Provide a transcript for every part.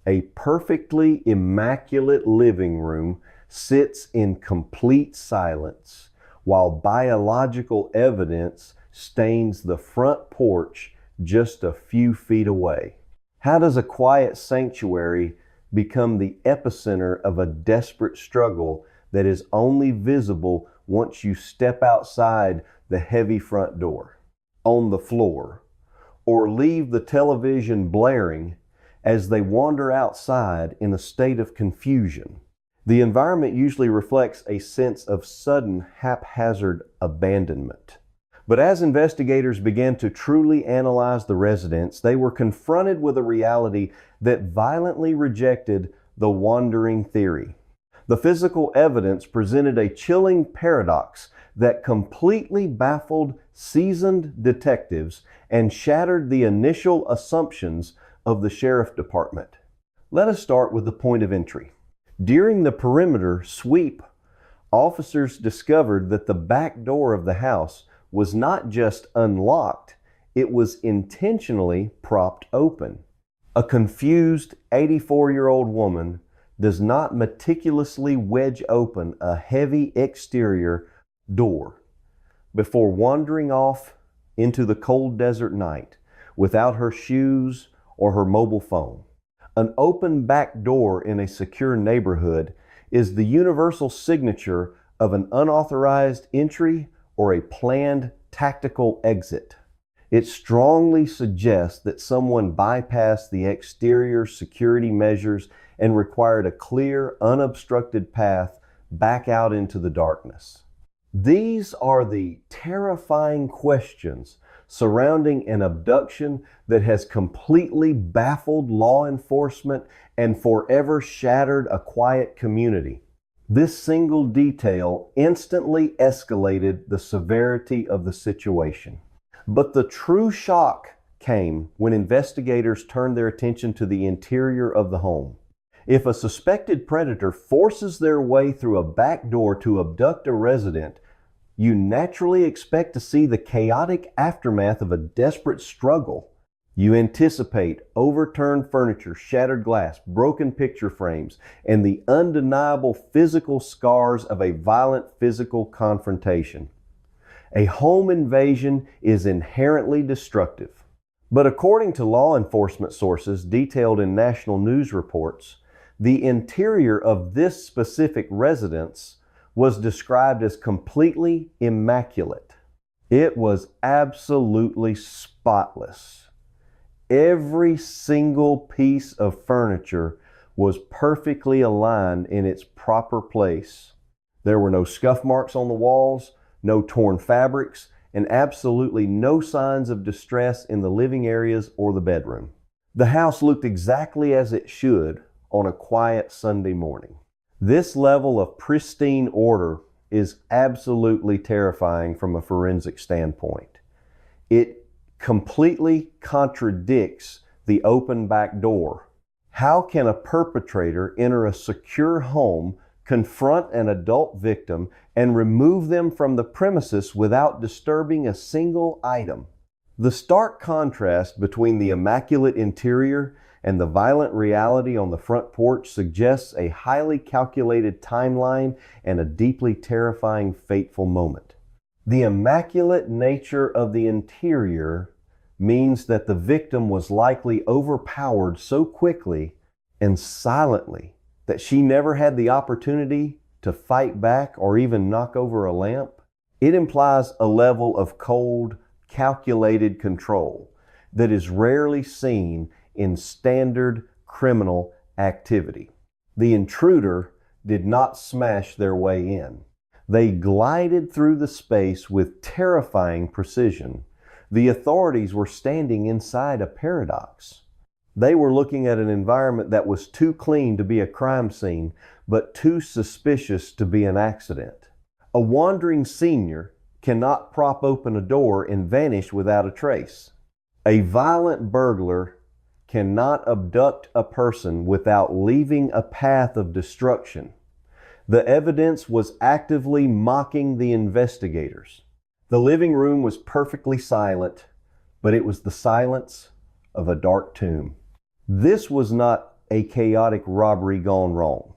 A perfectly immaculate living room sits in complete silence, while biological evidence stains the front porch just a few feet away. How does a quiet sanctuary become the epicenter of a desperate struggle that is only visible once you step outside the heavy front door, on the floor, or leave the television blaring as they wander outside in a state of confusion? The environment usually reflects a sense of sudden, haphazard abandonment. But as investigators began to truly analyze the residence, they were confronted with a reality that violently rejected the wandering theory. The physical evidence presented a chilling paradox that completely baffled seasoned detectives and shattered the initial assumptions of the sheriff department. Let us start with the point of entry. During the perimeter sweep, officers discovered that the back door of the house was not just unlocked, it was intentionally propped open. A confused 84-year-old woman does not meticulously wedge open a heavy exterior door before wandering off into the cold desert night without her shoes or her mobile phone. An open back door in a secure neighborhood is the universal signature of an unauthorized entry or a planned tactical exit. It strongly suggests that someone bypassed the exterior security measures and required a clear, unobstructed path back out into the darkness. These are the terrifying questions surrounding an abduction that has completely baffled law enforcement and forever shattered a quiet community. This single detail instantly escalated the severity of the situation. But the true shock came when investigators turned their attention to the interior of the home. If a suspected predator forces their way through a back door to abduct a resident, you naturally expect to see the chaotic aftermath of a desperate struggle. You anticipate overturned furniture, shattered glass, broken picture frames, and the undeniable physical scars of a violent physical confrontation. A home invasion is inherently destructive. But according to law enforcement sources detailed in national news reports, the interior of this specific residence was described as completely immaculate. It was absolutely spotless. Every single piece of furniture was perfectly aligned in its proper place. There were no scuff marks on the walls, no torn fabrics, and absolutely no signs of distress in the living areas or the bedroom. The house looked exactly as it should on a quiet Sunday morning. This level of pristine order is absolutely terrifying from a forensic standpoint. It completely contradicts the open back door. How can a perpetrator enter a secure home, confront an adult victim, and remove them from the premises without disturbing a single item? The stark contrast between the immaculate interior and the violent reality on the front porch suggests a highly calculated timeline and a deeply terrifying, fateful moment. The immaculate nature of the interior means that the victim was likely overpowered so quickly and silently that she never had the opportunity to fight back or even knock over a lamp. It implies a level of cold, calculated control that is rarely seen in standard criminal activity. The intruder did not smash their way in. They glided through the space with terrifying precision. The authorities were standing inside a paradox. They were looking at an environment that was too clean to be a crime scene, but too suspicious to be an accident. A wandering senior cannot prop open a door and vanish without a trace. A violent burglar cannot abduct a person without leaving a path of destruction. The evidence was actively mocking the investigators. The living room was perfectly silent, but it was the silence of a dark tomb. This was not a chaotic robbery gone wrong.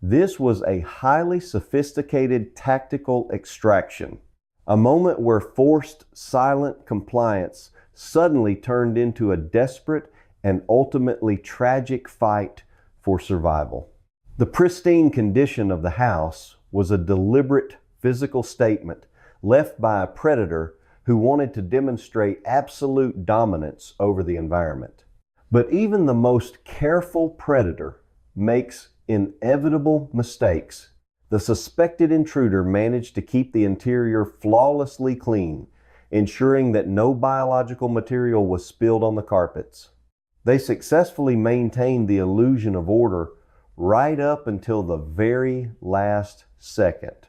This was a highly sophisticated tactical extraction, a moment where forced silent compliance suddenly turned into a desperate and ultimately tragic fight for survival. The pristine condition of the house was a deliberate physical statement left by a predator who wanted to demonstrate absolute dominance over the environment. But even the most careful predator makes inevitable mistakes. The suspected intruder managed to keep the interior flawlessly clean, ensuring that no biological material was spilled on the carpets. They successfully maintained the illusion of order right up until the very last second.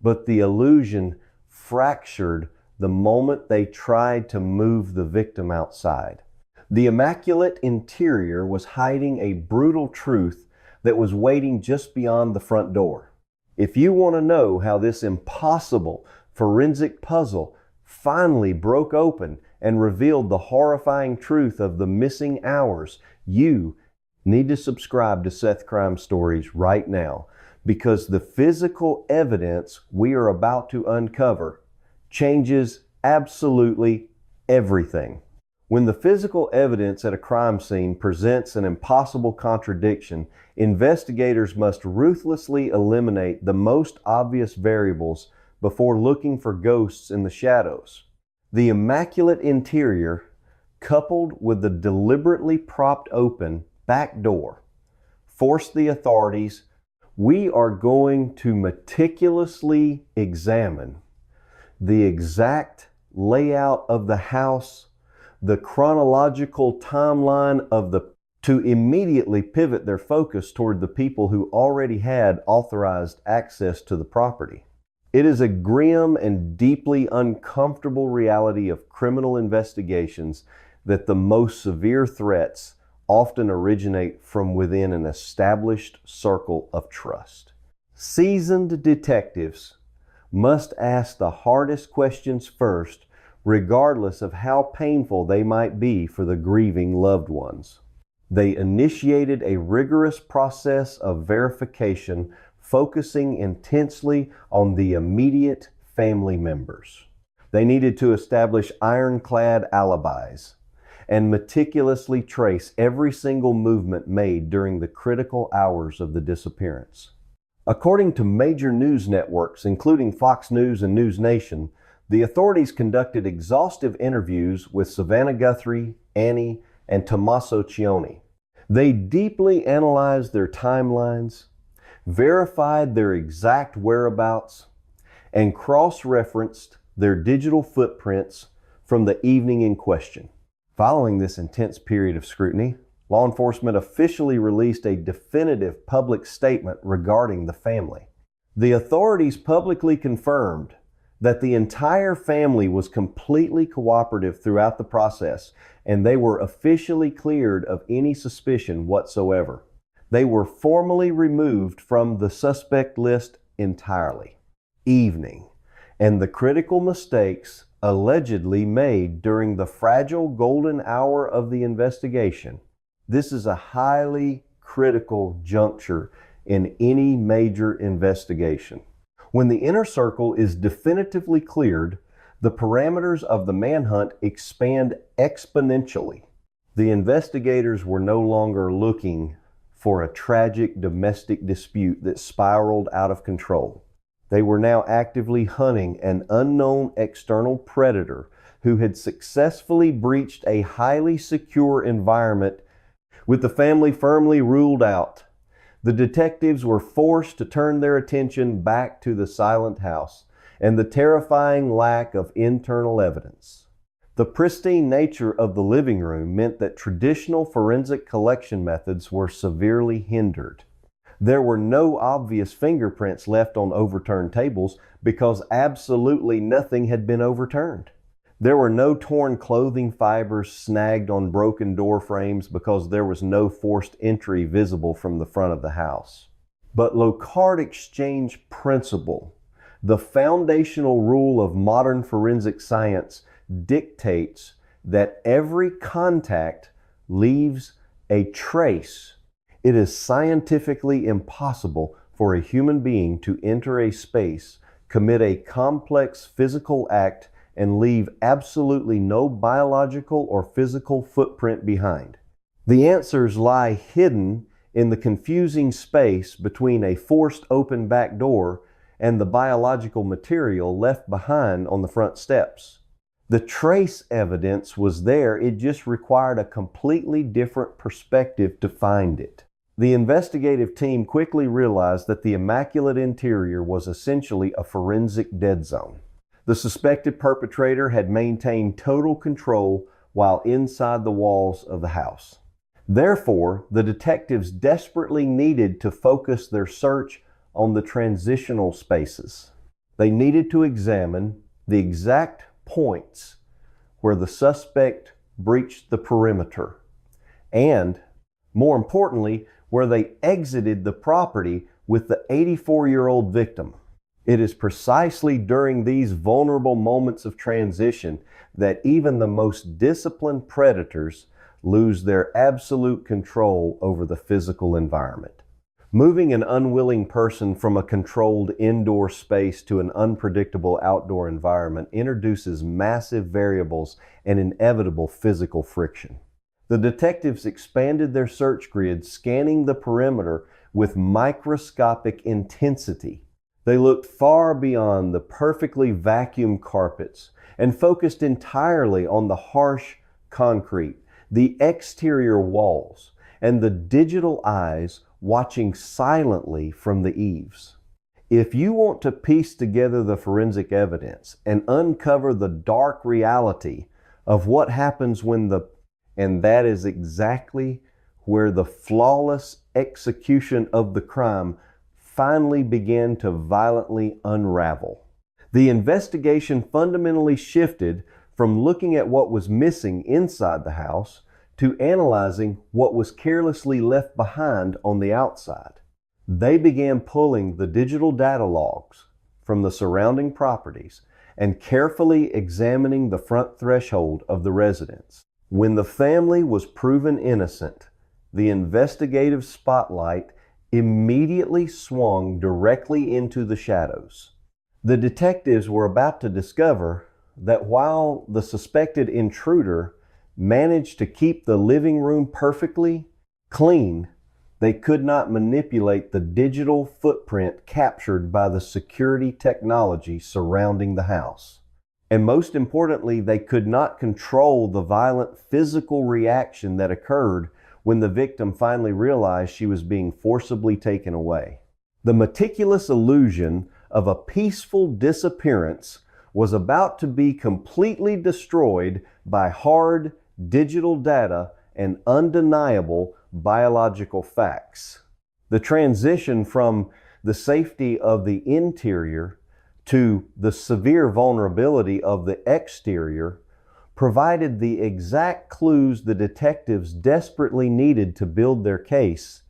But the illusion fractured the moment they tried to move the victim outside. The immaculate interior was hiding a brutal truth that was waiting just beyond the front door. If you want to know how this impossible forensic puzzle finally broke open and revealed the horrifying truth of the missing hours, you need to subscribe to Seth Crime Stories right now, because the physical evidence we are about to uncover changes absolutely everything. When the physical evidence at a crime scene presents an impossible contradiction, investigators must ruthlessly eliminate the most obvious variables before looking for ghosts in the shadows. The immaculate interior, coupled with the deliberately propped open back door, forced the authorities. We are going to meticulously examine the exact layout of the house, the chronological timeline to immediately pivot their focus toward the people who already had authorized access to the property. It is a grim and deeply uncomfortable reality of criminal investigations that the most severe threats often originate from within an established circle of trust. Seasoned detectives must ask the hardest questions first, regardless of how painful they might be for the grieving loved ones. They initiated a rigorous process of verification, focusing intensely on the immediate family members. They needed to establish ironclad alibis and meticulously trace every single movement made during the critical hours of the disappearance. According to major news networks, including Fox News and News Nation, the authorities conducted exhaustive interviews with Savannah Guthrie, Annie, and Tommaso Cioni. They deeply analyzed their timelines, verified their exact whereabouts, and cross-referenced their digital footprints from the evening in question. Following this intense period of scrutiny, law enforcement officially released a definitive public statement regarding the family. The authorities publicly confirmed that the entire family was completely cooperative throughout the process, and they were officially cleared of any suspicion whatsoever. They were formally removed from the suspect list entirely. Evening, and the critical mistakes allegedly made during the fragile golden hour of the investigation. This is a highly critical juncture in any major investigation. When the inner circle is definitively cleared, the parameters of the manhunt expand exponentially. The investigators were no longer looking for a tragic domestic dispute that spiraled out of control. They were now actively hunting an unknown external predator who had successfully breached a highly secure environment. With the family firmly ruled out, the detectives were forced to turn their attention back to the silent house and the terrifying lack of internal evidence. The pristine nature of the living room meant that traditional forensic collection methods were severely hindered. There were no obvious fingerprints left on overturned tables because absolutely nothing had been overturned. There were no torn clothing fibers snagged on broken door frames because there was no forced entry visible from the front of the house. But Locard exchange principle, the foundational rule of modern forensic science, dictates that every contact leaves a trace It is scientifically impossible for a human being to enter a space, commit a complex physical act, and leave absolutely no biological or physical footprint behind. The answers lie hidden in the confusing space between a forced open back door and the biological material left behind on the front steps. The trace evidence was there, it just required a completely different perspective to find it. The investigative team quickly realized that the immaculate interior was essentially a forensic dead zone. The suspected perpetrator had maintained total control while inside the walls of the house. Therefore, the detectives desperately needed to focus their search on the transitional spaces. They needed to examine the exact points where the suspect breached the perimeter and, more importantly, where they exited the property with the 84-year-old victim. It is precisely during these vulnerable moments of transition that even the most disciplined predators lose their absolute control over the physical environment. Moving an unwilling person from a controlled indoor space to an unpredictable outdoor environment introduces massive variables and inevitable physical friction. The detectives expanded their search grid, scanning the perimeter with microscopic intensity. They looked far beyond the perfectly vacuumed carpets and focused entirely on the harsh concrete, the exterior walls, and the digital eyes watching silently from the eaves. If you want to piece together the forensic evidence and uncover the dark reality of what happens and that is exactly where the flawless execution of the crime finally began to violently unravel. The investigation fundamentally shifted from looking at what was missing inside the house to analyzing what was carelessly left behind on the outside. They began pulling the digital data logs from the surrounding properties and carefully examining the front threshold of the residence. When the family was proven innocent, the investigative spotlight immediately swung directly into the shadows. The detectives were about to discover that while the suspected intruder managed to keep the living room perfectly clean, they could not manipulate the digital footprint captured by the security technology surrounding the house. And most importantly, they could not control the violent physical reaction that occurred when the victim finally realized she was being forcibly taken away. The meticulous illusion of a peaceful disappearance was about to be completely destroyed by hard digital data and undeniable biological facts. The transition from the safety of the interior to the severe vulnerability of the exterior provided the exact clues the detectives desperately needed to build their case.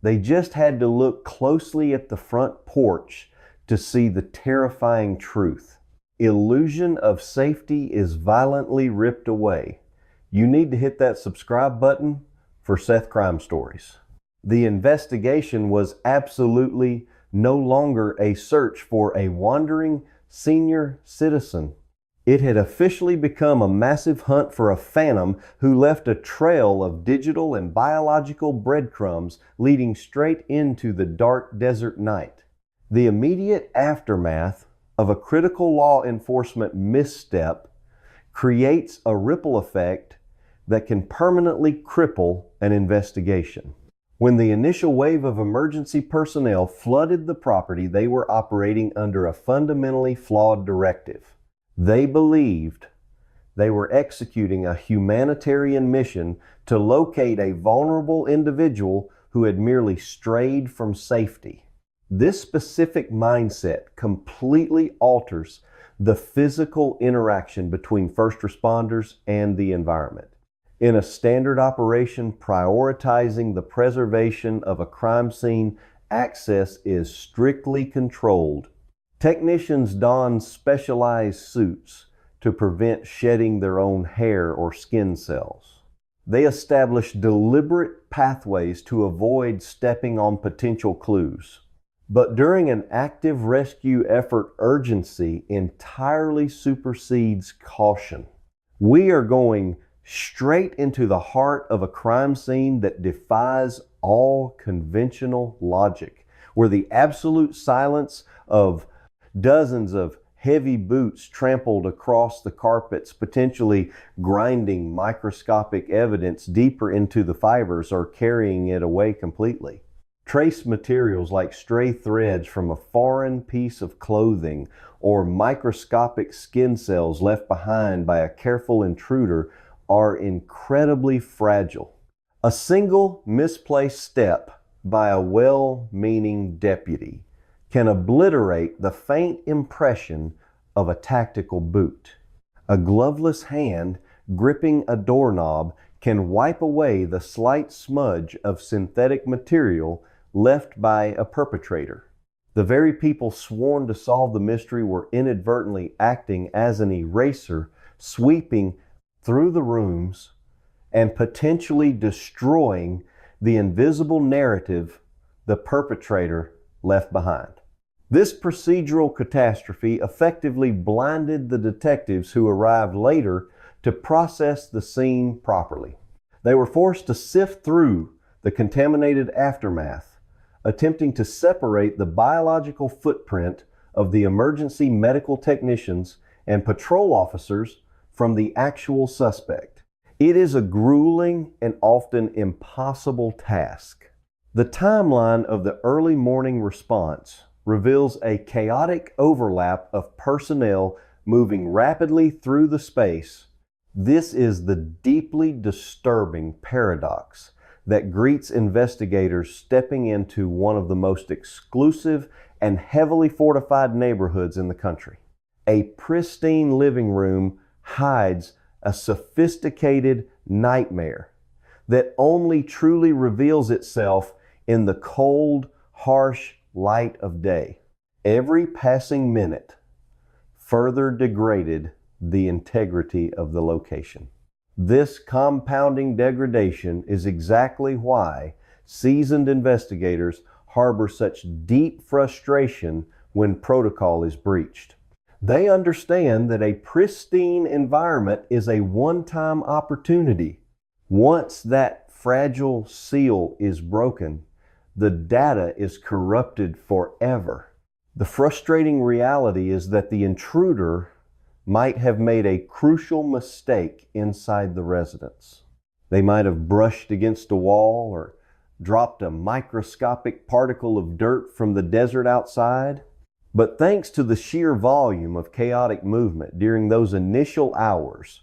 They just had to look closely at the front porch to see the terrifying truth. Illusion of safety is violently ripped away. You need to hit that subscribe button for Seth Crime Stories. The investigation was absolutely no longer a search for a wandering senior citizen. It had officially become a massive hunt for a phantom who left a trail of digital and biological breadcrumbs leading straight into the dark desert night. The immediate aftermath of a critical law enforcement misstep creates a ripple effect that can permanently cripple an investigation. When the initial wave of emergency personnel flooded the property, they were operating under a fundamentally flawed directive. They believed they were executing a humanitarian mission to locate a vulnerable individual who had merely strayed from safety. This specific mindset completely alters the physical interaction between first responders and the environment. In a standard operation prioritizing the preservation of a crime scene, access is strictly controlled. Technicians don specialized suits to prevent shedding their own hair or skin cells. They establish deliberate pathways to avoid stepping on potential clues. But during an active rescue effort, urgency entirely supersedes caution. We are going straight into the heart of a crime scene that defies all conventional logic, where the absolute silence of dozens of heavy boots trampled across the carpets, potentially grinding microscopic evidence deeper into the fibers or carrying it away completely. Trace materials like stray threads from a foreign piece of clothing or microscopic skin cells left behind by a careful intruder are incredibly fragile. A single misplaced step by a well-meaning deputy can obliterate the faint impression of a tactical boot. A gloveless hand gripping a doorknob can wipe away the slight smudge of synthetic material left by a perpetrator. The very people sworn to solve the mystery were inadvertently acting as an eraser, sweeping through the rooms and potentially destroying the invisible narrative the perpetrator left behind. This procedural catastrophe effectively blinded the detectives who arrived later to process the scene properly. They were forced to sift through the contaminated aftermath, attempting to separate the biological footprint of the emergency medical technicians and patrol officers from the actual suspect. It is a grueling and often impossible task. The timeline of the early morning response reveals a chaotic overlap of personnel moving rapidly through the space. This is the deeply disturbing paradox that greets investigators stepping into one of the most exclusive and heavily fortified neighborhoods in the country. A pristine living room hides a sophisticated nightmare that only truly reveals itself in the cold, harsh light of day. Every passing minute further degraded the integrity of the location. This compounding degradation is exactly why seasoned investigators harbor such deep frustration when protocol is breached. They understand that a pristine environment is a one-time opportunity. Once that fragile seal is broken, the data is corrupted forever. The frustrating reality is that the intruder might have made a crucial mistake inside the residence. They might have brushed against a wall or dropped a microscopic particle of dirt from the desert outside. But thanks to the sheer volume of chaotic movement during those initial hours,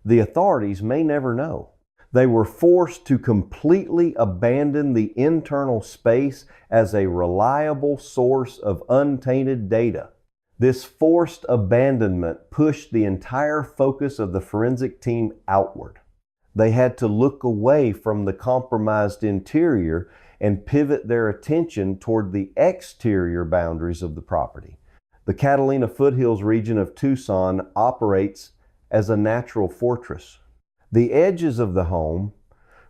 the authorities may never know. They were forced to completely abandon the internal space as a reliable source of untainted data. This forced abandonment pushed the entire focus of the forensic team outward. They had to look away from the compromised interior and pivot their attention toward the exterior boundaries of the property. The Catalina foothills region of Tucson operates as a natural fortress. The edges of the home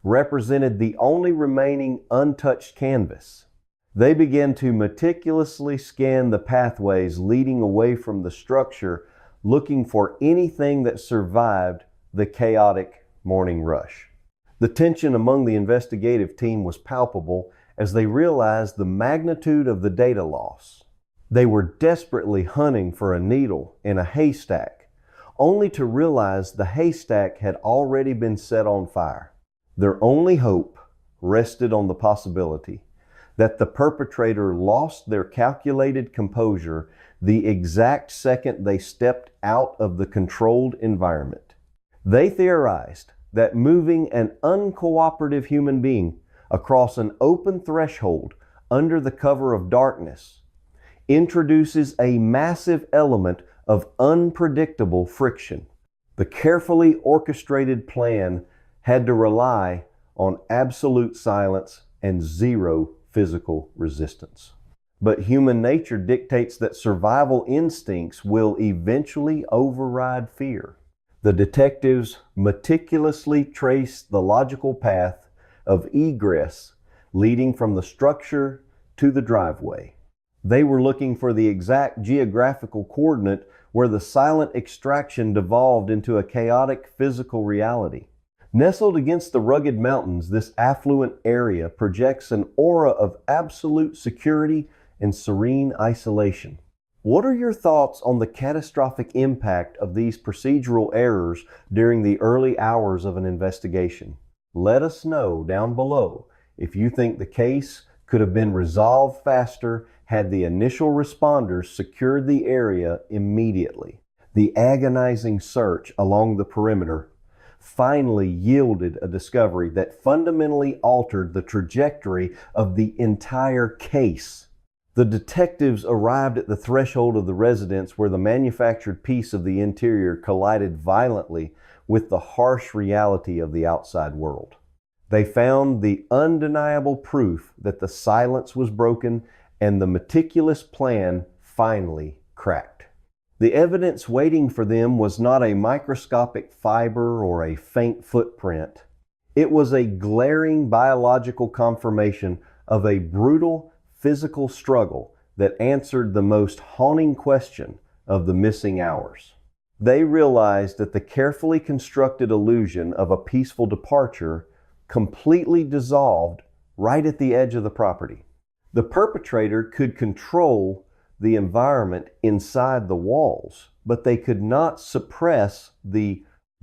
represented the only remaining untouched canvas. They began to meticulously scan the pathways leading away from the structure, looking for anything that survived the chaotic morning rush. The tension among the investigative team was palpable as they realized the magnitude of the data loss. They were desperately hunting for a needle in a haystack, only to realize the haystack had already been set on fire. Their only hope rested on the possibility that the perpetrator lost their calculated composure the exact second they stepped out of the controlled environment. They theorized that moving an uncooperative human being across an open threshold under the cover of darkness introduces a massive element of unpredictable friction. The carefully orchestrated plan had to rely on absolute silence and zero physical resistance. But human nature dictates that survival instincts will eventually override fear. The detectives meticulously traced the logical path of egress leading from the structure to the driveway. They were looking for the exact geographical coordinate where the silent extraction devolved into a chaotic physical reality. Nestled against the rugged mountains, this affluent area projects an aura of absolute security and serene isolation. What are your thoughts on the catastrophic impact of these procedural errors during the early hours of an investigation? Let us know down below if you think the case could have been resolved faster had the initial responders secured the area immediately. The agonizing search along the perimeter finally yielded a discovery that fundamentally altered the trajectory of the entire case. The detectives arrived at the threshold of the residence where the manufactured piece of the interior collided violently with the harsh reality of the outside world. They found the undeniable proof that the silence was broken and the meticulous plan finally cracked. The evidence waiting for them was not a microscopic fiber or a faint footprint. It was a glaring biological confirmation of a brutal physical struggle that answered the most haunting question of the missing hours. They realized that the carefully constructed illusion of a peaceful departure completely dissolved right at the edge of the property. The perpetrator could control the environment inside the walls, but they could not suppress the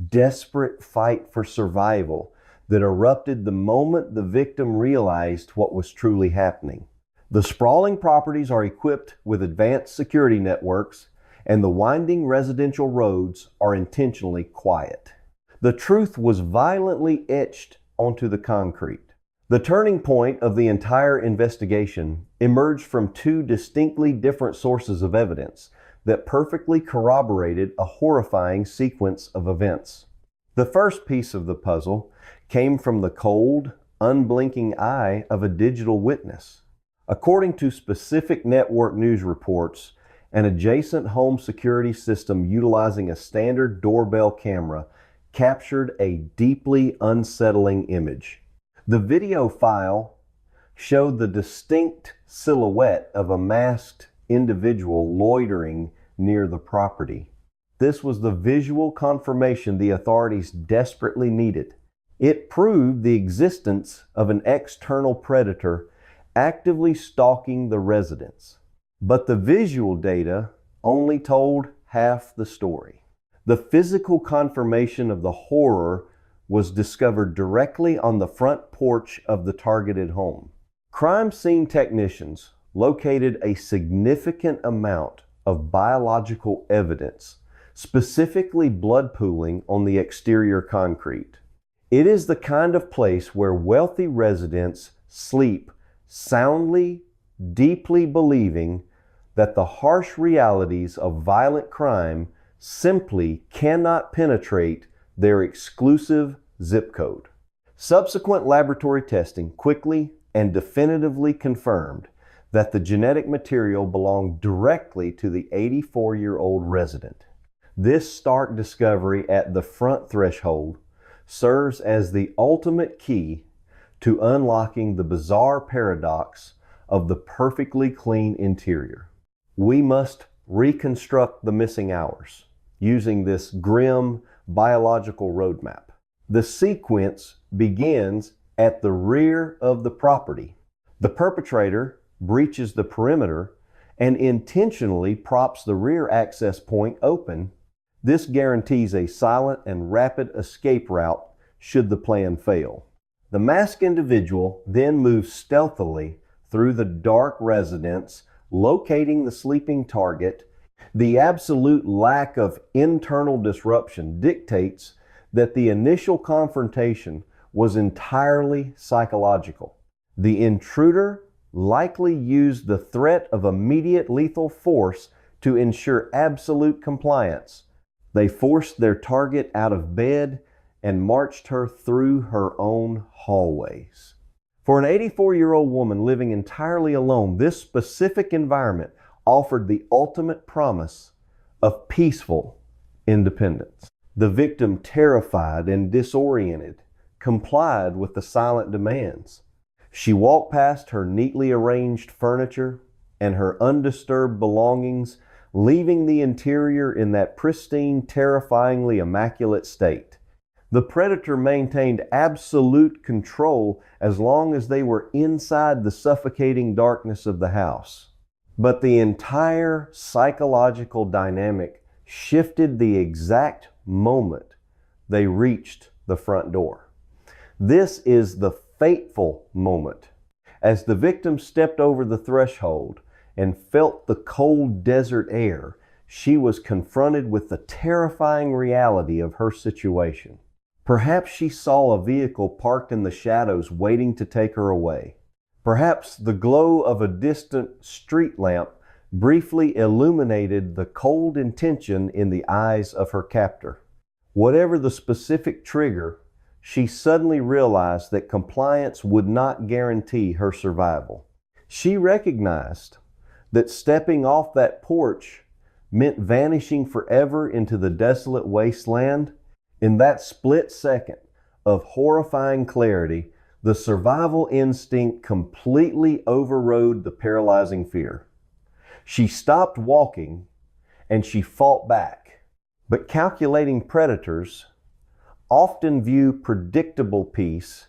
desperate fight for survival that erupted the moment the victim realized what was truly happening. The sprawling properties are equipped with advanced security networks, and the winding residential roads are intentionally quiet. The truth was violently etched onto the concrete. The turning point of the entire investigation emerged from two distinctly different sources of evidence that perfectly corroborated a horrifying sequence of events. The first piece of the puzzle came from the cold, unblinking eye of a digital witness. According to specific network news reports, an adjacent home security system utilizing a standard doorbell camera captured a deeply unsettling image. The video file showed the distinct silhouette of a masked individual loitering near the property. This was the visual confirmation the authorities desperately needed. It proved the existence of an external predator actively stalking the residence. But the visual data only told half the story. The physical confirmation of the horror was discovered directly on the front porch of the targeted home. Crime scene technicians located a significant amount of biological evidence, specifically blood pooling on the exterior concrete. It is the kind of place where wealthy residents sleep soundly, deeply believing that the harsh realities of violent crime simply cannot penetrate their exclusive zip code. Subsequent laboratory testing quickly and definitively confirmed that the genetic material belonged directly to the 84-year-old resident. This stark discovery at the front threshold serves as the ultimate key to unlocking the bizarre paradox of the perfectly clean interior. We must reconstruct the missing hours using this grim biological roadmap. The sequence begins at the rear of the property. The perpetrator breaches the perimeter and intentionally props the rear access point open. This guarantees a silent and rapid escape route should the plan fail. The masked individual then moves stealthily through the dark residence, locating the sleeping target. The absolute lack of internal disruption dictates that the initial confrontation was entirely psychological. The intruder likely used the threat of immediate lethal force to ensure absolute compliance. They forced their target out of bed and marched her through her own hallways. For an 84-year-old woman living entirely alone, this specific environment offered the ultimate promise of peaceful independence. The victim, terrified and disoriented, complied with the silent demands. She walked past her neatly arranged furniture and her undisturbed belongings, leaving the interior in that pristine, terrifyingly immaculate state. The predator maintained absolute control as long as they were inside the suffocating darkness of the house. But the entire psychological dynamic shifted the exact moment they reached the front door. This is the fateful moment. As the victim stepped over the threshold and felt the cold desert air, she was confronted with the terrifying reality of her situation. Perhaps she saw a vehicle parked in the shadows waiting to take her away. Perhaps the glow of a distant street lamp briefly illuminated the cold intention in the eyes of her captor. Whatever the specific trigger, she suddenly realized that compliance would not guarantee her survival. She recognized that stepping off that porch meant vanishing forever into the desolate wasteland. In that split second of horrifying clarity, the survival instinct completely overrode the paralyzing fear. She stopped walking and she fought back. But calculating predators often view predictable peace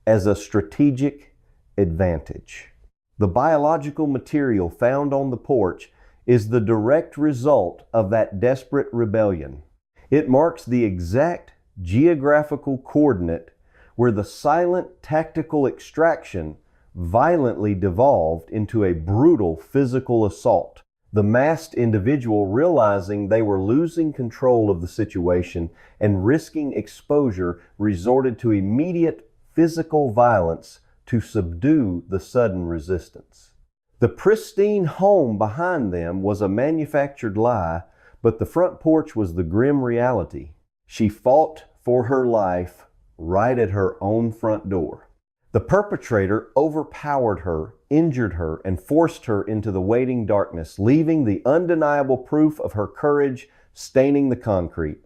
as a strategic advantage. The biological material found on the porch is the direct result of that desperate rebellion. It marks the exact geographical coordinate where the silent tactical extraction violently devolved into a brutal physical assault. The masked individual, realizing they were losing control of the situation and risking exposure, resorted to immediate physical violence to subdue the sudden resistance. The pristine home behind them was a manufactured lie, but the front porch was the grim reality. She fought for her life right at her own front door. The perpetrator overpowered her, injured her, and forced her into the waiting darkness, leaving the undeniable proof of her courage staining the concrete.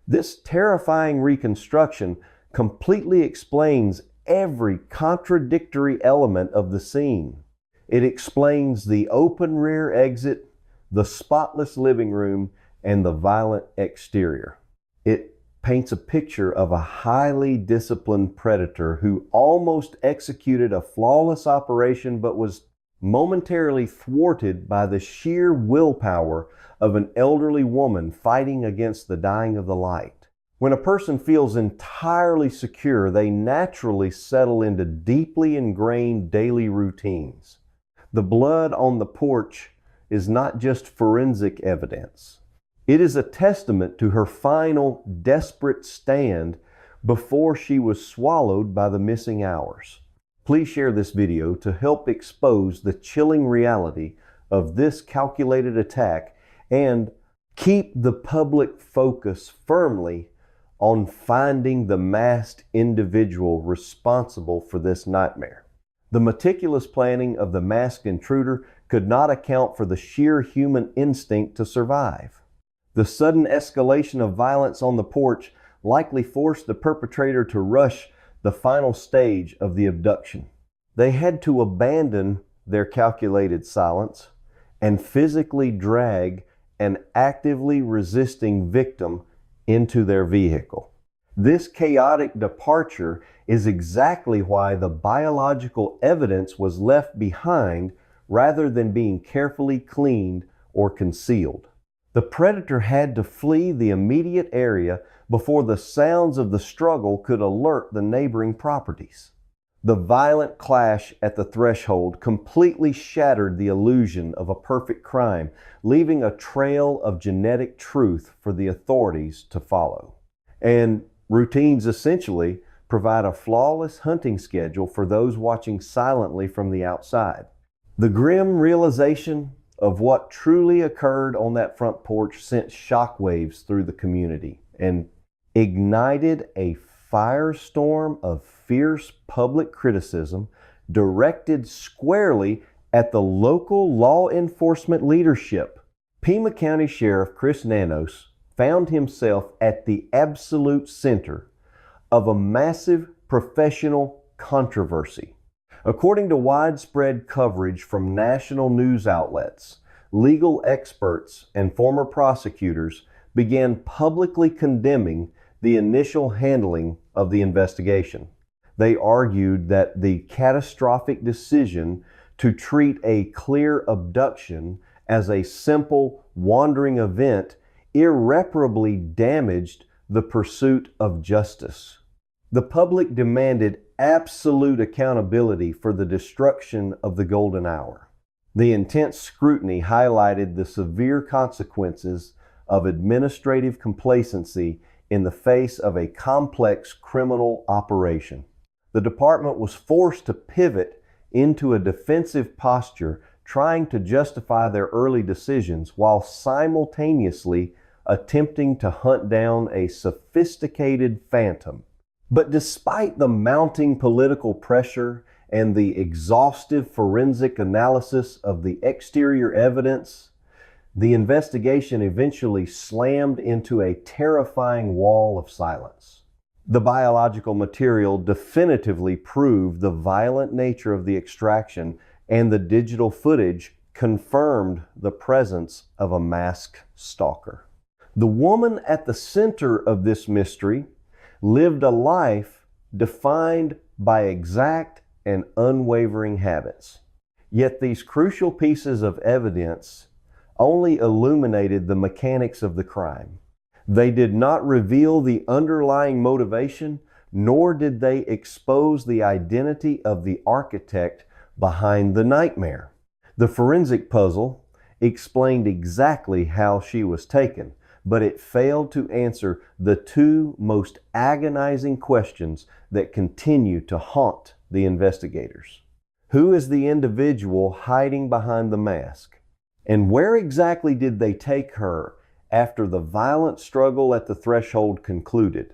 This terrifying reconstruction completely explains every contradictory element of the scene. It explains the open rear exit, the spotless living room, and the violent exterior. It paints a picture of a highly disciplined predator who almost executed a flawless operation but was momentarily thwarted by the sheer willpower of an elderly woman fighting against the dying of the light. When a person feels entirely secure, they naturally settle into deeply ingrained daily routines. The blood on the porch is not just forensic evidence. It is a testament to her final, desperate stand before she was swallowed by the missing hours. Please share this video to help expose the chilling reality of this calculated attack and keep the public focus firmly on finding the masked individual responsible for this nightmare. The meticulous planning of the masked intruder could not account for the sheer human instinct to survive. The sudden escalation of violence on the porch likely forced the perpetrator to rush the final stage of the abduction. They had to abandon their calculated silence and physically drag an actively resisting victim into their vehicle. This chaotic departure is exactly why the biological evidence was left behind rather than being carefully cleaned or concealed. The predator had to flee the immediate area before the sounds of the struggle could alert the neighboring properties. The violent clash at the threshold completely shattered the illusion of a perfect crime, leaving a trail of genetic truth for the authorities to follow. And routines essentially provide a flawless hunting schedule for those watching silently from the outside. The grim realization of what truly occurred on that front porch sent shockwaves through the community and ignited a firestorm of fierce public criticism directed squarely at the local law enforcement leadership. Pima County Sheriff Chris Nanos found himself at the absolute center of a massive professional controversy. According to widespread coverage from national news outlets, legal experts and former prosecutors began publicly condemning the initial handling of the investigation. They argued that the catastrophic decision to treat a clear abduction as a simple wandering event irreparably damaged the pursuit of justice. The public demanded absolute accountability for the destruction of the golden hour. The intense scrutiny highlighted the severe consequences of administrative complacency in the face of a complex criminal operation. The department was forced to pivot into a defensive posture, trying to justify their early decisions while simultaneously attempting to hunt down a sophisticated phantom. But despite the mounting political pressure and the exhaustive forensic analysis of the exterior evidence, the investigation eventually slammed into a terrifying wall of silence. The biological material definitively proved the violent nature of the extraction, and the digital footage confirmed the presence of a masked stalker. The woman at the center of this mystery lived a life defined by exact and unwavering habits. Yet these crucial pieces of evidence only illuminated the mechanics of the crime. They did not reveal the underlying motivation, nor did they expose the identity of the architect behind the nightmare. The forensic puzzle explained exactly how she was taken, but it failed to answer the two most agonizing questions that continue to haunt the investigators. Who is the individual hiding behind the mask? And where exactly did they take her after the violent struggle at the threshold concluded?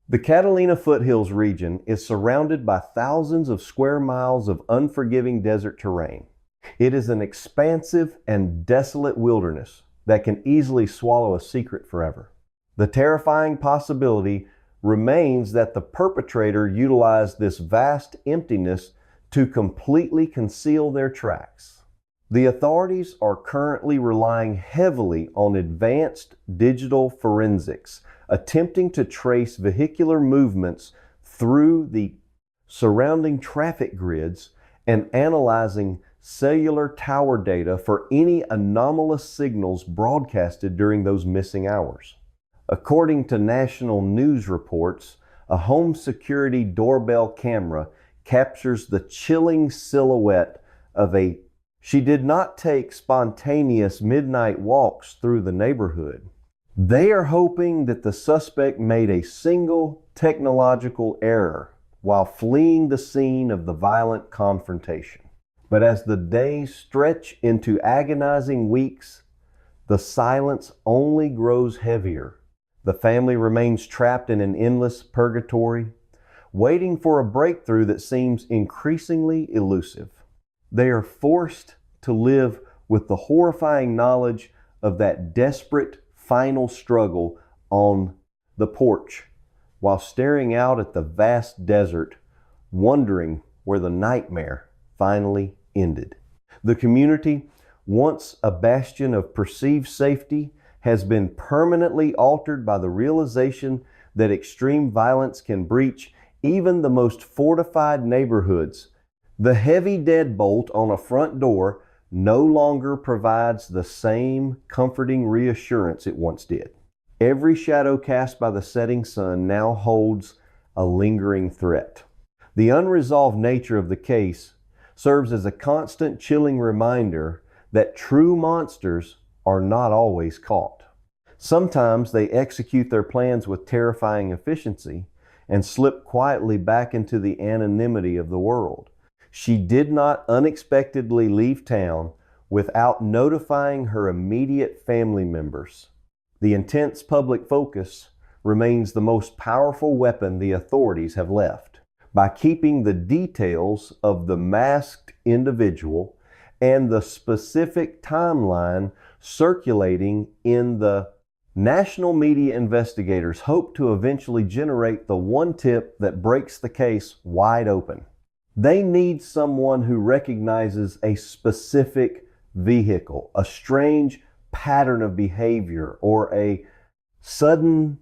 The Catalina foothills region is surrounded by thousands of square miles of unforgiving desert terrain. It is an expansive and desolate wilderness that can easily swallow a secret forever. The terrifying possibility remains that the perpetrator utilized this vast emptiness to completely conceal their tracks. The authorities are currently relying heavily on advanced digital forensics, attempting to trace vehicular movements through the surrounding traffic grids and analyzing cellular tower data for any anomalous signals broadcasted during those missing hours. According to national news reports, a home security doorbell camera captures the chilling silhouette of a. She did not take spontaneous midnight walks through the neighborhood. They are hoping that the suspect made a single technological error while fleeing the scene of the violent confrontation. But as the days stretch into agonizing weeks, the silence only grows heavier. The family remains trapped in an endless purgatory, waiting for a breakthrough that seems increasingly elusive. They are forced to live with the horrifying knowledge of that desperate final struggle on the porch while staring out at the vast desert, wondering where the nightmare finally ended. The community, once a bastion of perceived safety, has been permanently altered by the realization that extreme violence can breach even the most fortified neighborhoods. The heavy deadbolt on a front door no longer provides the same comforting reassurance it once did. Every shadow cast by the setting sun now holds a lingering threat. The unresolved nature of the case serves as a constant chilling reminder that true monsters are not always caught. Sometimes they execute their plans with terrifying efficiency and slip quietly back into the anonymity of the world. She did not unexpectedly leave town without notifying her immediate family members. The intense public focus remains the most powerful weapon the authorities have left. By keeping the details of the masked individual and the specific timeline circulating in the National media investigators hope to eventually generate the one tip that breaks the case wide open. They need someone who recognizes a specific vehicle, a strange pattern of behavior, or a sudden,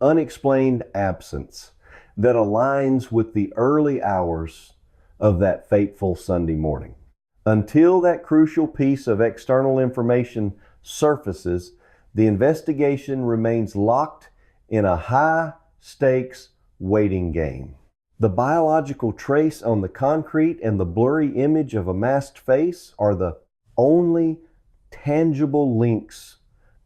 unexplained absence that aligns with the early hours of that fateful Sunday morning. Until that crucial piece of external information surfaces, the investigation remains locked in a high-stakes waiting game. The biological trace on the concrete and the blurry image of a masked face are the only tangible links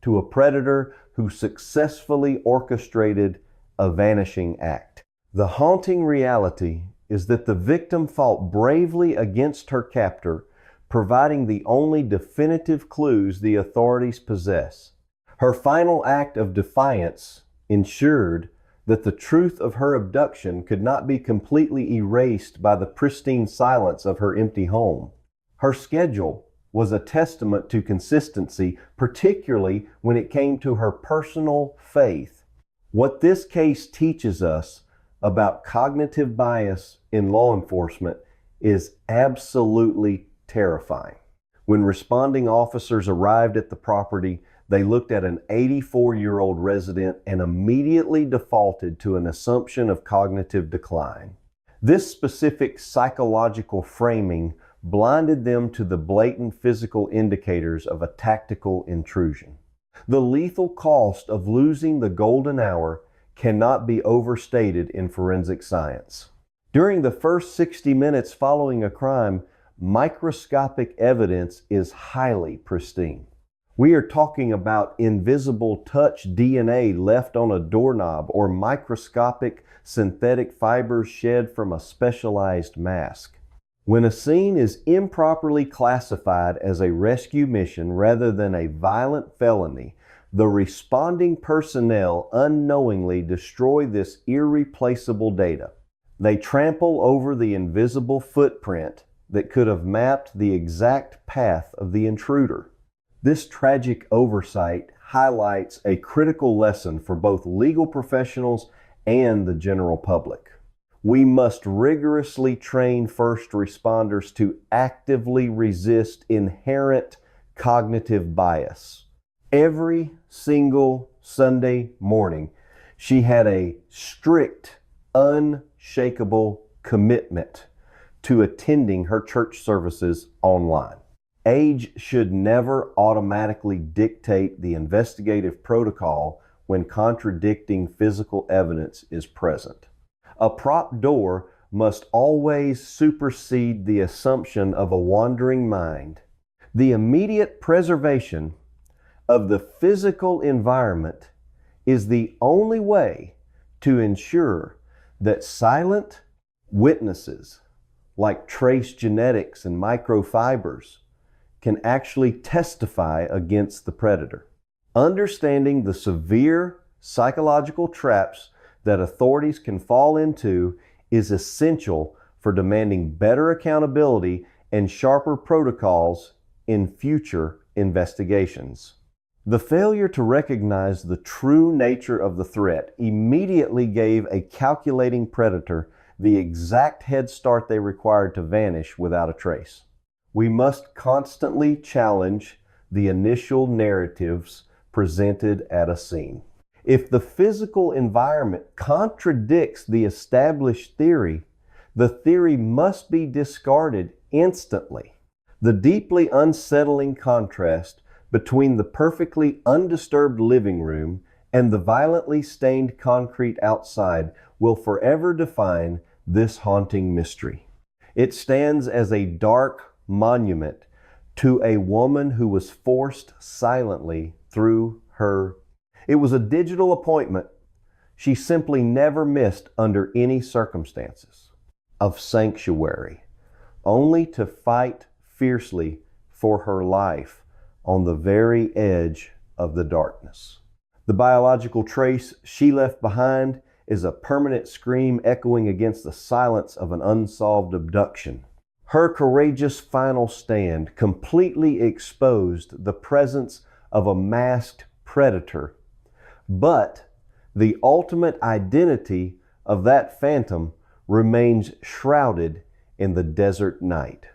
to a predator who successfully orchestrated a vanishing act. The haunting reality is that the victim fought bravely against her captor, providing the only definitive clues the authorities possess. Her final act of defiance ensured that the truth of her abduction could not be completely erased by the pristine silence of her empty home. Her schedule was a testament to consistency, particularly when it came to her personal faith. What this case teaches us about cognitive bias in law enforcement is absolutely terrifying. When responding officers arrived at the property, they looked at an 84-year-old resident and immediately defaulted to an assumption of cognitive decline. This specific psychological framing blinded them to the blatant physical indicators of a tactical intrusion. The lethal cost of losing the golden hour cannot be overstated in forensic science. During the first 60 minutes following a crime, microscopic evidence is highly pristine. We are talking about invisible touch DNA left on a doorknob or microscopic synthetic fibers shed from a specialized mask. When a scene is improperly classified as a rescue mission rather than a violent felony, the responding personnel unknowingly destroy this irreplaceable data. They trample over the invisible footprint that could have mapped the exact path of the intruder. This tragic oversight highlights a critical lesson for both legal professionals and the general public. We must rigorously train first responders to actively resist inherent cognitive bias. Every single Sunday morning, she had a strict, unshakable commitment to attending her church services online. Age should never automatically dictate the investigative protocol when contradicting physical evidence is present. A prop door must always supersede the assumption of a wandering mind. The immediate preservation of the physical environment is the only way to ensure that silent witnesses like trace genetics and microfibers can actually testify against the predator. Understanding the severe psychological traps that authorities can fall into is essential for demanding better accountability and sharper protocols in future investigations. The failure to recognize the true nature of the threat immediately gave a calculating predator the exact head start they required to vanish without a trace. We must constantly challenge the initial narratives presented at a scene. If the physical environment contradicts the established theory, the theory must be discarded instantly. The deeply unsettling contrast between the perfectly undisturbed living room and the violently stained concrete outside will forever define this haunting mystery. It stands as a dark monument to a woman who was forced silently through her. It was a digital appointment she simply never missed under any circumstances, of sanctuary, only to fight fiercely for her life on the very edge of the darkness. The biological trace she left behind is a permanent scream echoing against the silence of an unsolved abduction. Her courageous final stand completely exposed the presence of a masked predator But the ultimate identity of that phantom remains shrouded in the desert night.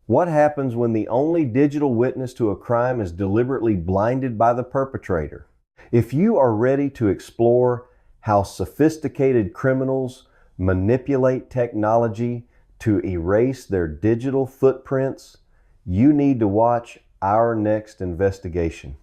What happens when the only digital witness to a crime is deliberately blinded by the perpetrator? If you are ready to explore how sophisticated criminals manipulate technology to erase their digital footprints, you need to watch our next investigation.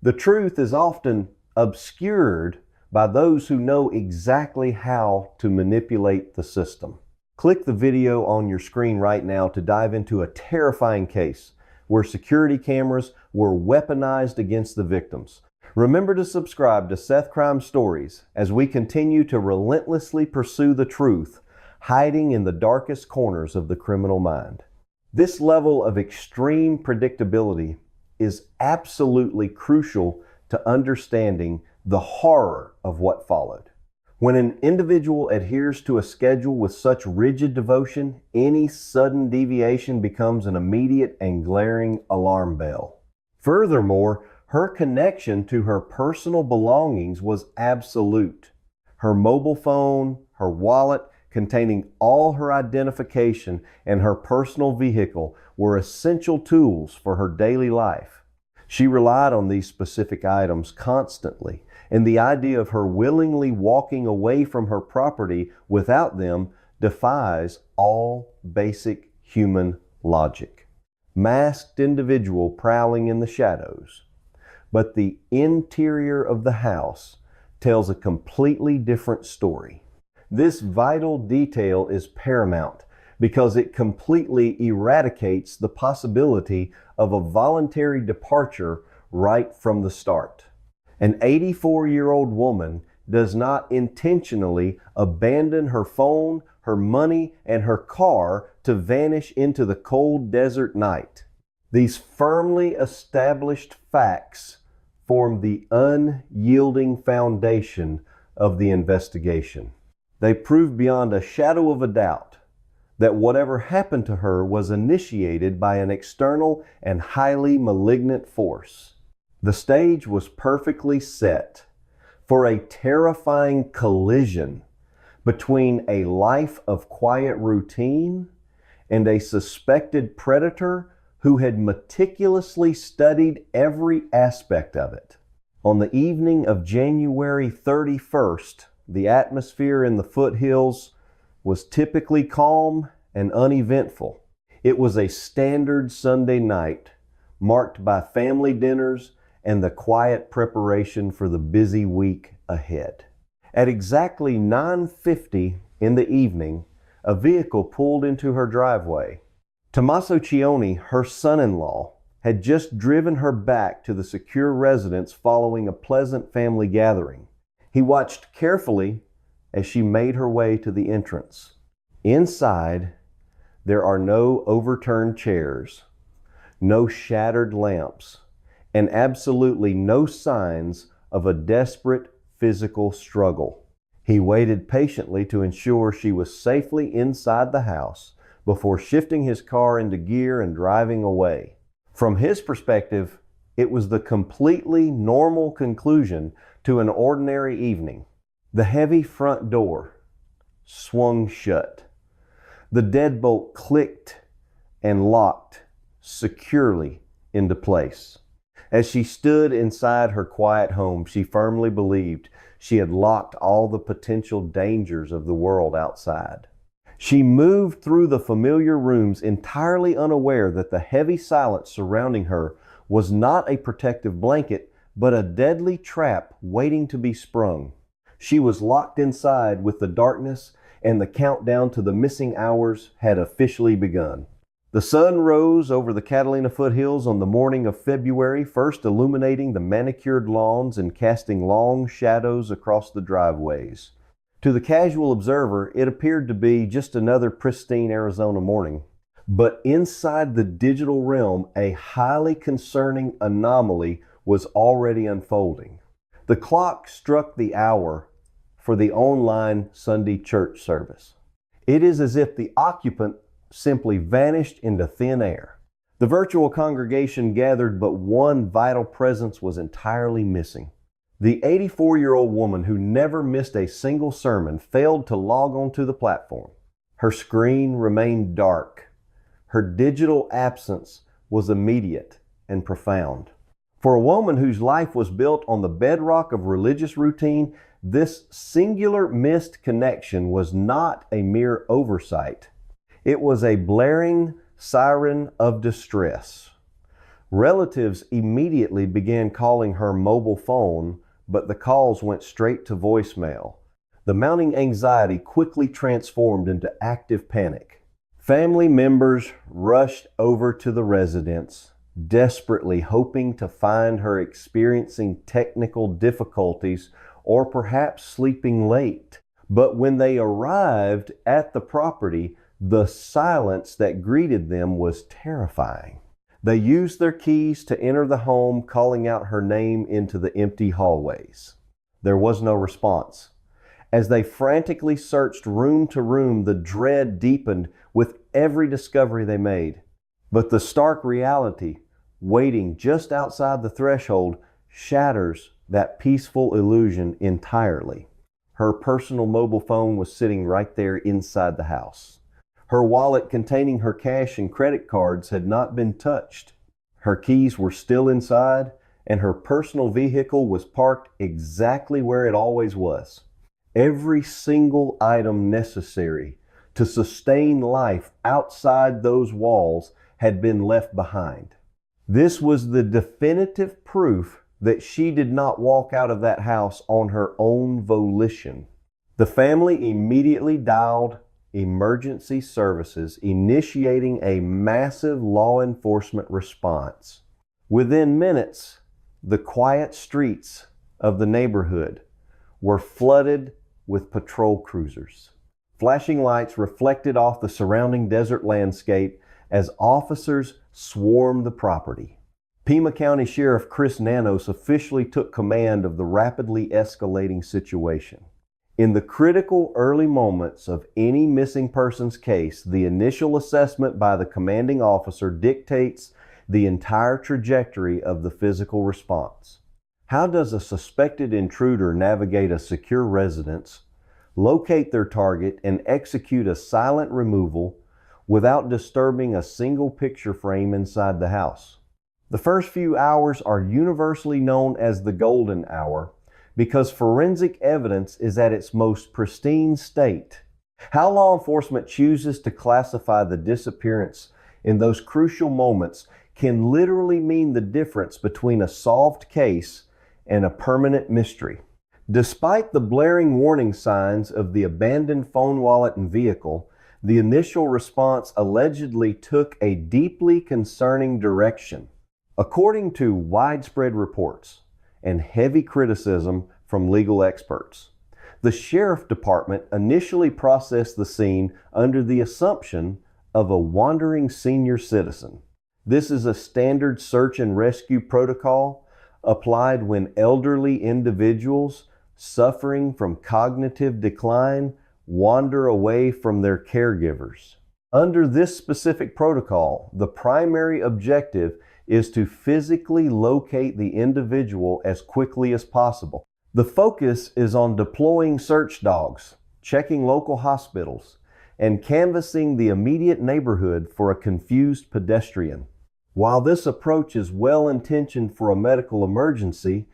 The truth is often obscured by those who know exactly how to manipulate the system. Click the video on your screen right now to dive into a terrifying case where security cameras were weaponized against the victims. Remember to subscribe to Seth Crime Stories as we continue to relentlessly pursue the truth hiding in the darkest corners of the criminal mind. This level of extreme predictability is absolutely crucial to understanding the horror of what followed. When an individual adheres to a schedule with such rigid devotion, any sudden deviation becomes an immediate and glaring alarm bell. Furthermore, her connection to her personal belongings was absolute. Her mobile phone, her wallet containing all her identification, and her personal vehicle were essential tools for her daily life. She relied on these specific items constantly, and the idea of her willingly walking away from her property without them defies all basic human logic. Masked individual prowling in the shadows. But the interior of the house tells a completely different story. This vital detail is paramount because it completely eradicates the possibility of a voluntary departure right from the start. An 84-year-old woman does not intentionally abandon her phone, her money, and her car to vanish into the cold desert night. These firmly established facts form the unyielding foundation of the investigation. They prove beyond a shadow of a doubt that whatever happened to her was initiated by an external and highly malignant force. The stage was perfectly set for a terrifying collision between a life of quiet routine and a suspected predator who had meticulously studied every aspect of it. On the evening of January 31st, the atmosphere in the foothills was typically calm and uneventful. It was a standard Sunday night, marked by family dinners and the quiet preparation for the busy week ahead. At exactly 9:50 in the evening, a vehicle pulled into her driveway. Tommaso Cioni, her son-in-law, had just driven her back to the secure residence following a pleasant family gathering. He watched carefully as she made her way to the entrance. Inside, there are no overturned chairs, no shattered lamps, and absolutely no signs of a desperate physical struggle. He waited patiently to ensure she was safely inside the house before shifting his car into gear and driving away. From his perspective, it was the completely normal conclusion to an ordinary evening. The heavy front door swung shut. The deadbolt clicked and locked securely into place. As she stood inside her quiet home, she firmly believed she had locked all the potential dangers of the world outside. She moved through the familiar rooms entirely unaware that the heavy silence surrounding her was not a protective blanket, but a deadly trap waiting to be sprung. She was locked inside with the darkness, and the countdown to the missing hours had officially begun. The sun rose over the Catalina foothills on the morning of February 1st, illuminating the manicured lawns and casting long shadows across the driveways. To the casual observer, it appeared to be just another pristine Arizona morning. But inside the digital realm, a highly concerning anomaly was already unfolding. The clock struck the hour for the online Sunday church service. It is as if the occupant simply vanished into thin air. The virtual congregation gathered, but one vital presence was entirely missing. The 84-year-old woman who never missed a single sermon failed to log onto the platform. Her screen remained dark. Her digital absence was immediate and profound. For a woman whose life was built on the bedrock of religious routine, this singular missed connection was not a mere oversight. It was a blaring siren of distress. Relatives immediately began calling her mobile phone, but the calls went straight to voicemail. The mounting anxiety quickly transformed into active panic. Family members rushed over to the residence, desperately hoping to find her experiencing technical difficulties or perhaps sleeping late. But when they arrived at the property, the silence that greeted them was terrifying. They used their keys to enter the home, calling out her name into the empty hallways. There was no response. As they frantically searched room to room, the dread deepened with every discovery they made. But the stark reality, waiting just outside the threshold, shatters that peaceful illusion entirely. Her personal mobile phone was sitting right there inside the house. Her wallet containing her cash and credit cards had not been touched. Her keys were still inside, and her personal vehicle was parked exactly where it always was. Every single item necessary to sustain life outside those walls had been left behind. This was the definitive proof that she did not walk out of that house on her own volition. The family immediately dialed emergency services, initiating a massive law enforcement response. Within minutes, the quiet streets of the neighborhood were flooded with patrol cruisers. Flashing lights reflected off the surrounding desert landscape as officers swarmed the property. Pima County Sheriff Chris Nanos officially took command of the rapidly escalating situation. In the critical early moments of any missing persons case, the initial assessment by the commanding officer dictates the entire trajectory of the physical response. How does a suspected intruder navigate a secure residence, locate their target, and execute a silent removal without disturbing a single picture frame inside the house? The first few hours are universally known as the golden hour, because forensic evidence is at its most pristine state. How law enforcement chooses to classify the disappearance in those crucial moments can literally mean the difference between a solved case and a permanent mystery. Despite the blaring warning signs of the abandoned phone, wallet, and vehicle, the initial response allegedly took a deeply concerning direction. According to widespread reports and heavy criticism from legal experts, the sheriff department initially processed the scene under the assumption of a wandering senior citizen. This is a standard search and rescue protocol applied when elderly individuals suffering from cognitive decline wander away from their caregivers. Under this specific protocol, the primary objective is to physically locate the individual as quickly as possible. The focus is on deploying search dogs, checking local hospitals, and canvassing the immediate neighborhood for a confused pedestrian. While this approach is well-intentioned for a medical emergency,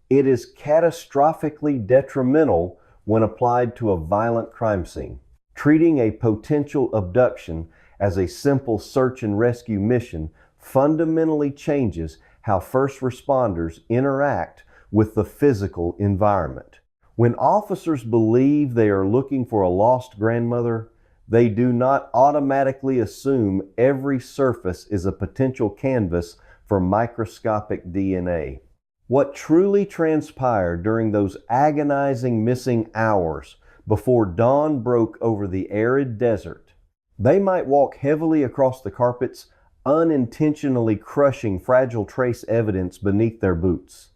it is catastrophically detrimental when applied to a violent crime scene. Treating a potential abduction as a simple search and rescue mission fundamentally changes how first responders interact with the physical environment. When officers believe they are looking for a lost grandmother, they do not automatically assume every surface is a potential canvas for microscopic DNA. What truly transpired during those agonizing missing hours before dawn broke over the arid desert? They might walk heavily across the carpets, unintentionally crushing fragile trace evidence beneath their boots.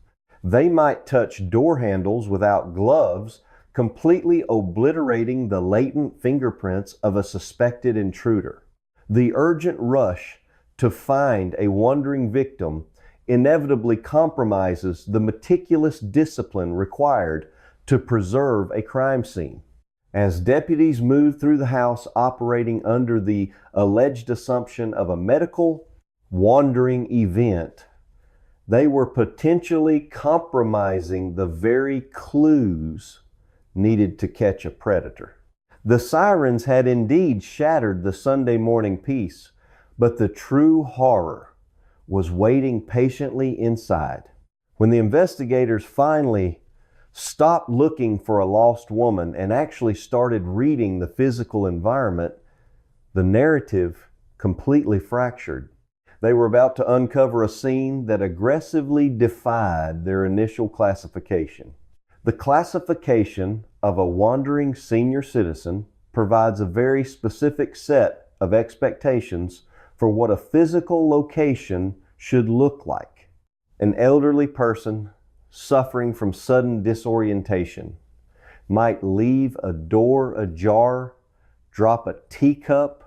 They might touch door handles without gloves, completely obliterating the latent fingerprints of a suspected intruder. The urgent rush to find a wandering victim inevitably compromises the meticulous discipline required to preserve a crime scene. As deputies moved through the house operating under the alleged assumption of a medical wandering event, they were potentially compromising the very clues needed to catch a predator. The sirens had indeed shattered the Sunday morning peace, but the true horror was waiting patiently inside. When the investigators finally stopped looking for a lost woman and actually started reading the physical environment, the narrative completely fractured. They were about to uncover a scene that aggressively defied their initial classification. The classification of a wandering senior citizen provides a very specific set of expectations for what a physical location should look like. An elderly person suffering from sudden disorientation might leave a door ajar, drop a teacup,